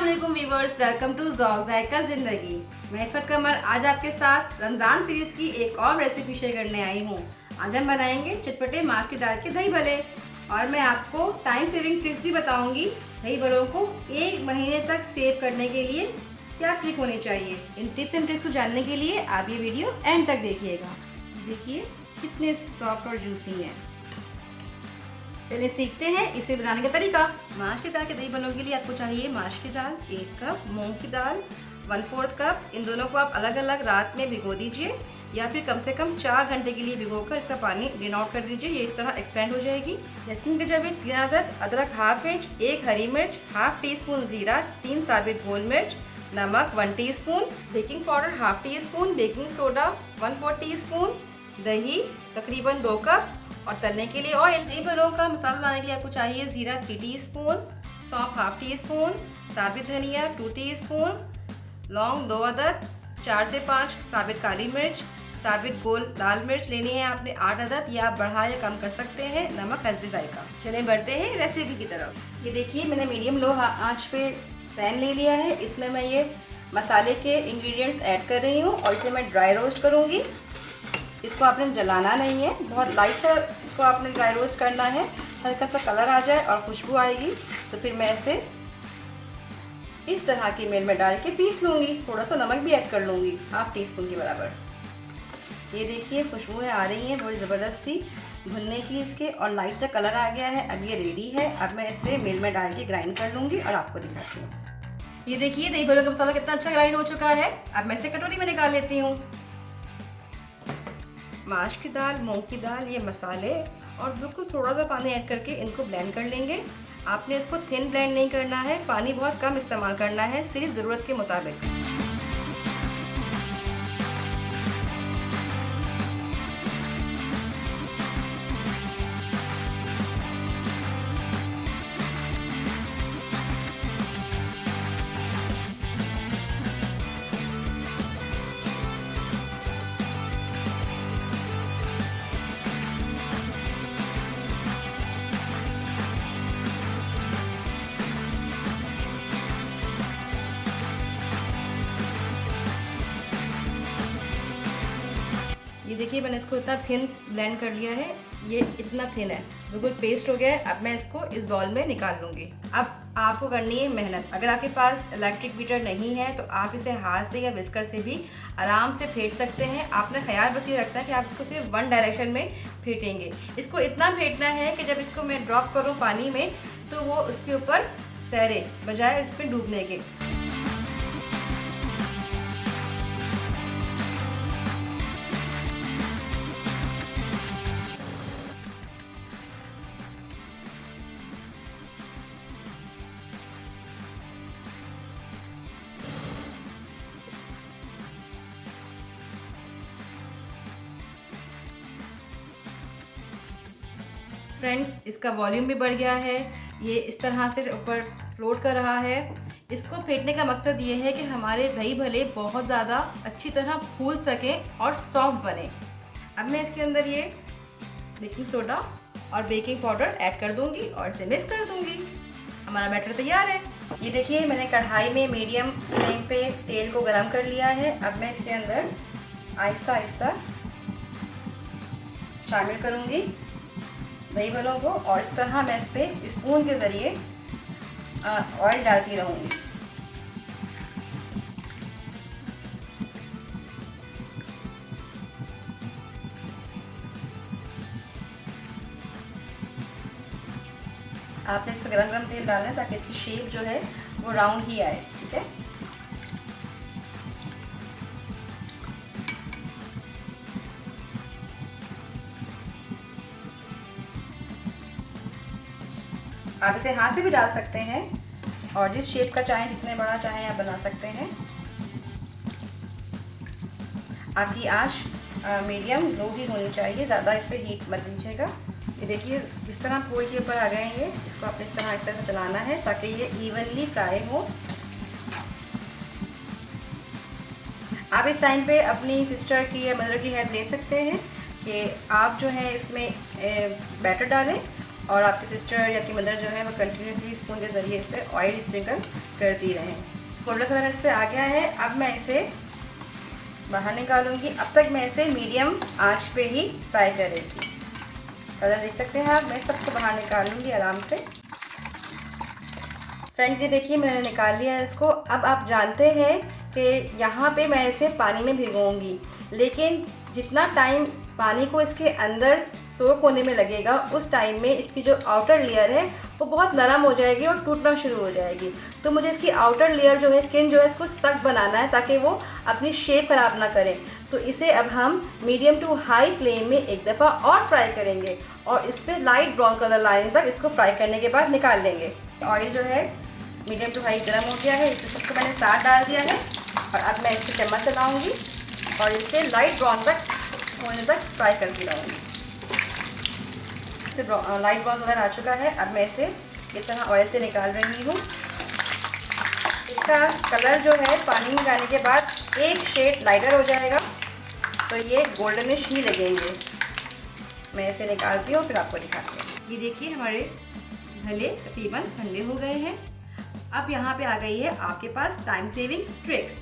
अस्सलाम वालेकुम viewers, welcome to ज़ायका ज़िंदगी। मैं इफ़त कमर आज आपके साथ रमज़ान सीरीज़ की एक और रेसिपी शेयर करने आई हूँ। आज हम बनाएंगे चटपटे माह की दाल के दही भले और मैं आपको टाइम सेविंग ट्रिक्स भी बताऊँगी। दही भलों को 1 महीने तक सेव करने के लिए क्या ट्रिक होनी चाहिए। इन टिप्स एंड ट्रिक्स को जानने के लिए आप ये वीडियो एंड तक देखिएगा। देखिए कितने सॉफ्ट और जूसी हैं। चलिए सीखते हैं इसे बनाने का तरीका। माश की दाल के दही भलों के लिए आपको चाहिए माश की दाल 1 कप, मूंग की दाल 1/4 कप। इन दोनों को आप अलग अलग रात में भिगो दीजिए या फिर कम से कम 4 घंटे के लिए भिगोकर इसका पानी ड्रेन आउट कर दीजिए। ये इस तरह एक्सपेंड हो जाएगी। लहसुन के जब 3 अदद, अदरक हाफ इंच, 1 हरी मिर्च, हाफ टी स्पून जीरा, 3 साबित गोल मिर्च, नमक 1 teaspoon, baking powder half tea spoon, baking soda 1/4 teaspoon, दही तकरीबन 2 कप और तलने के लिए ऑयल। दही भलों का मसाला बनाने के लिए आपको चाहिए जीरा 3 टीस्पून, सौंफ हाफ टी स्पून, साबित धनिया 2 टीस्पून, लौंग 2 अदद, 4 से 5 साबित काली मिर्च, साबित गोल लाल मिर्च लेनी है आपने 8 अदद या आप बढ़ा या कम कर सकते हैं, नमक हस्बे जायका। चलें बढ़ते हैं रेसिपी की तरफ। ये देखिए मैंने मीडियम लो आंच पे पैन ले लिया है। इसमें मैं ये मसाले के इंग्रेडिएंट्स ऐड कर रही हूँ और इसे मैं ड्राई रोस्ट करूँगी। इसको आपने जलाना नहीं है, बहुत लाइट सा इसको आपने ड्राई रोस्ट करना है। हल्का सा कलर आ जाए और खुशबू आएगी तो फिर मैं इसे इस तरह की मेल में डाल के पीस लूँगी। थोड़ा सा नमक भी ऐड कर लूँगी, हाफ टी स्पून के बराबर। ये देखिए खुशबू आ रही है बड़ी ज़बरदस्ती भुनने की इसके और लाइट सा कलर आ गया है। अब ये रेडी है। अब मैं इसे मेल में डाल के ग्राइंड कर लूँगी और आपको दिखाती हूँ। ये देखिए दही भलों का मसाला कितना अच्छा ग्राइंड हो चुका है। अब मैं इसे कटोरी में निकाल लेती हूँ। माश की दाल, मूंग की दाल, ये मसाले और बिल्कुल थोड़ा सा पानी ऐड करके इनको ब्लेंड कर लेंगे। आपने इसको थिन ब्लेंड नहीं करना है, पानी बहुत कम इस्तेमाल करना है, सिर्फ ज़रूरत के मुताबिक। ये देखिए मैंने इसको इतना थिन ब्लेंड कर लिया है, ये इतना थिन है, बिल्कुल पेस्ट हो गया है। अब मैं इसको इस बाउल में निकाल लूँगी। अब आपको करनी है मेहनत। अगर आपके पास इलेक्ट्रिक बीटर नहीं है तो आप इसे हाथ से या विस्कर से भी आराम से फेंट सकते हैं। आपने ख्याल बस ये रखना है कि आप इसको सिर्फ 1 डायरेक्शन में फेंटेंगे। इसको इतना फेंटना है कि जब इसको मैं ड्रॉप करूँ पानी में तो वो उसके ऊपर तैरे, बजाय उस पर डूबने के। फ्रेंड्स इसका वॉल्यूम भी बढ़ गया है, ये इस तरह से ऊपर फ्लोट कर रहा है। इसको फेंटने का मकसद ये है कि हमारे दही भले बहुत ज़्यादा अच्छी तरह फूल सकें और सॉफ्ट बने। अब मैं इसके अंदर ये बेकिंग सोडा और बेकिंग पाउडर ऐड कर दूंगी और इसे मिक्स कर दूंगी। हमारा बैटर तैयार है। ये देखिए मैंने कढ़ाई में मीडियम फ्लेम पे तेल को गरम कर लिया है। अब मैं इसके अंदर आहिस्ता आहिस्ता शामिल करूँगी दही भलों को और इस तरह मैं इस पर स्पून के ज़रिए ऑयल डालती रहूँगी। आपने इस पर गरम गरम तेल डालना है ताकि इसकी शेप जो है वो राउंड ही आए। ठीक है, आप इसे हाथ से भी डाल सकते हैं और जिस शेप का चाहें, जितने बड़ा चाहें आप बना सकते हैं। आपकी आंच मीडियम लो ही होनी चाहिए, ज़्यादा इस पर हीट मत दीजिएगा। ये देखिए इस तरह फूल के ऊपर आ गए ये। इसको आपने इस तरह से चलाना है ताकि ये इवनली फ्राई हो। आप इस टाइम पे अपनी सिस्टर की या मदर की हेल्प ले सकते हैं कि आप जो है इसमें बैटर डालें और आपकी सिस्टर या आपकी मदर जो है वो कंटिन्यूसली स्पून के ज़रिए इस पर ऑयल स्प्रिंकल करती रहें। गोल्डन कलर इस पर आ गया है। अब मैं इसे बाहर निकालूंगी। अब तक मैं इसे मीडियम आंच पे ही फ्राई करेंगी। कलर देख सकते हैं आप। मैं सबको बाहर निकाल लूँगी आराम से। फ्रेंड्स, ये देखिए मैंने निकाल लिया है इसको। अब आप जानते हैं कि यहाँ पे मैं इसे पानी में भिगोऊंगी, लेकिन जितना टाइम पानी को इसके अंदर सोक होने में लगेगा उस टाइम में इसकी जो आउटर लेयर है वो बहुत नरम हो जाएगी और टूटना शुरू हो जाएगी। तो मुझे इसकी आउटर लेयर जो है, स्किन जो है, इसको सख्त बनाना है ताकि वो अपनी शेप खराब ना करे। तो इसे अब हम मीडियम टू हाई फ्लेम में एक दफ़ा और फ्राई करेंगे और इस पर लाइट ब्राउन कलर लाने तक इसको फ्राई करने के बाद निकाल लेंगे। ऑयल जो है मीडियम टू हाई गर्म हो गया है। इसमें सबको मैंने साथ डाल दिया है और अब मैं इससे चम्मच चलाऊँगी और इसे लाइट ब्राउन तक होने तक फ्राई करती रहूँगी। इससे लाइट ब्राउन कलर आ चुका है। अब मैं इसे इस तरह ऑयल से निकाल रही हूँ। इसका कलर जो है पानी में डालने के बाद एक शेड लाइटर हो जाएगा, तो ये गोल्डनिश ही लगेंगे। मैं इसे निकालती हूँ फिर आपको दिखाती हूँ। ये देखिए हमारे भले तकरीबन ठंडे हो गए हैं। अब यहाँ पे आ गई है आपके पास टाइम सेविंग ट्रिक।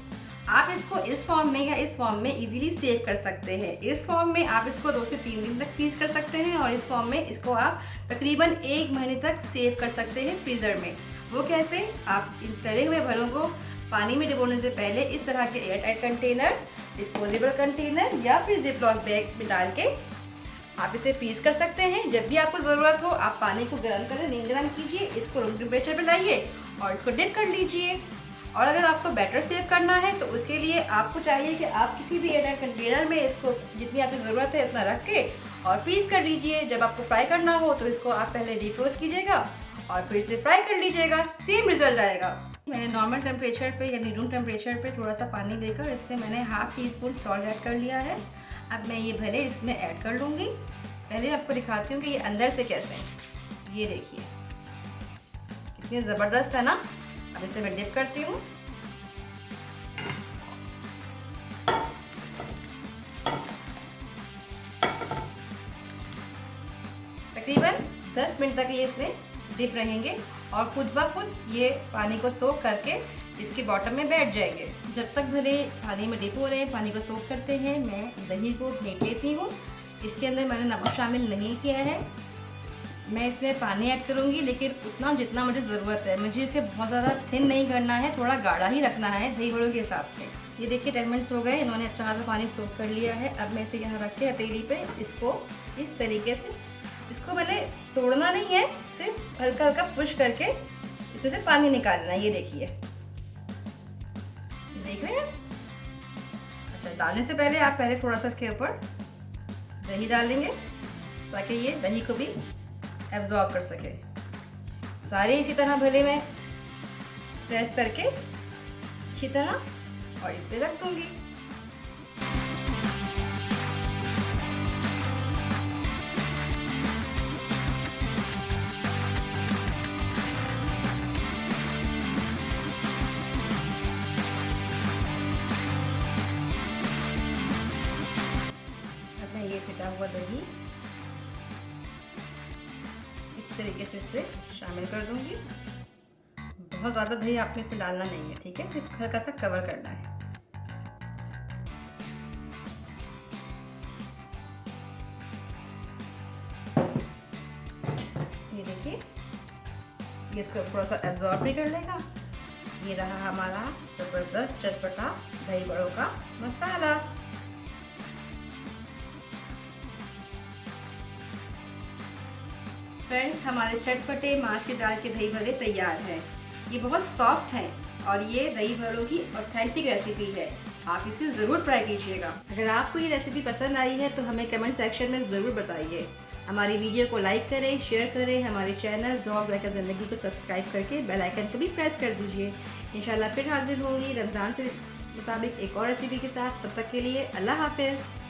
आप इसको इस फॉर्म में या इस फॉर्म में इजीली सेव कर सकते हैं। इस फॉर्म में आप इसको 2 से 3 दिन तक फ्रीज कर सकते हैं और इस फॉर्म में इसको आप तकरीबन 1 महीने तक सेव कर सकते हैं फ्रीज़र में। वो कैसे? आप इन तले हुए भलों को पानी में डुबोने से पहले इस तरह के air tight container, disposable container या फिर जिपलॉक बैग में डाल के आप इसे फ्रीज़ कर सकते हैं। जब भी आपको ज़रूरत हो आप पानी को गर्म करें, नहीं गर्म कीजिए, इसको रूम टेम्परेचर पर लाइए और इसको डिप कर लीजिए। और अगर आपको बैटर सेव करना है तो उसके लिए आपको चाहिए कि आप किसी भी एयरटाइट कंटेनर में इसको जितनी आपकी ज़रूरत है उतना रख के और फ्रीज़ कर लीजिए। जब आपको फ्राई करना हो तो इसको आप पहले डिफ्रोस्ट कीजिएगा और फिर इसे फ्राई कर लीजिएगा, सेम रिजल्ट आएगा। मैंने नॉर्मल टेम्परेचर पे यानी रूम टेम्परेचर पे थोड़ा सा पानी देकर इससे मैंने half tea spoon salt add कर लिया है। अब मैं ये भले इसमें ऐड कर लूँगी। पहले आपको दिखाती हूँ कि ये अंदर से कैसे है। ये देखिए कितनी ज़बरदस्त है ना। अब इसे मैं डिप करती हूँ। तकरीबन 10 मिनट तक ये इसमें डिप रहेंगे और खुद ब खुद ये पानी को सोख करके इसके बॉटम में बैठ जाएंगे। जब तक भले पानी में डिप हो रहे हैं, पानी को सोख करते हैं, मैं दही को फेंट लेती हूँ। इसके अंदर मैंने नमक शामिल नहीं किया है। मैं इसमें पानी ऐड करूँगी लेकिन उतना जितना मुझे ज़रूरत है। मुझे इसे बहुत ज़्यादा थिन नहीं करना है, थोड़ा गाढ़ा ही रखना है दही बड़ों के हिसाब से। ये देखिए 10 मिनट्स हो गए, इन्होंने अच्छा खासा पानी सोख कर लिया है। अब मैं इसे यहाँ रख के हथेली पे इसको इस तरीके से, इसको मैंने तोड़ना नहीं है, सिर्फ हल्का हल्का पुश करके इसमें से पानी निकालना है। ये देखिए, देख रहे हैं। अच्छा, डालने से पहले आप पहले थोड़ा सा इसके ऊपर दही डालेंगे ताकि ये दही को भी एब्जॉर्ब कर सके। सारे इसी तरह भले मैं प्रेस करके अच्छी तरह और इस पे रख दूंगी। अब मैं ये फिटा हुआ दही इस तरीके से इस पर शामिल कर दूंगी। बहुत ज़्यादा दही आपने इसमें डालना नहीं है, ठीक है, सिर्फ हल्का सा कवर करना है। ये देखिए, ये इसको थोड़ा सा एब्जॉर्ब भी कर लेगा। ये रहा हमारा ज़बरदस्त चटपटा दही बड़ों का मसाला। फ्रेंड्स, हमारे चटपटे माश की दाल के दही भल्ले तैयार हैं। ये बहुत सॉफ्ट हैं और ये दही भल्लों की ऑथेंटिक रेसिपी है। आप इसे ज़रूर ट्राई कीजिएगा। अगर आपको ये रेसिपी पसंद आई है तो हमें कमेंट सेक्शन में ज़रूर बताइए। हमारी वीडियो को लाइक करें, शेयर करें। हमारे चैनल ज़ौक़ ज़ायक़ा ज़िंदगी को सब्सक्राइब करके बेल आइकन को भी प्रेस कर दीजिए। इंशाल्लाह फिर हाजिर होंगी रमज़ान से मुताबिक एक और रेसिपी के साथ। तब तक के लिए अल्लाह हाफ़िज़।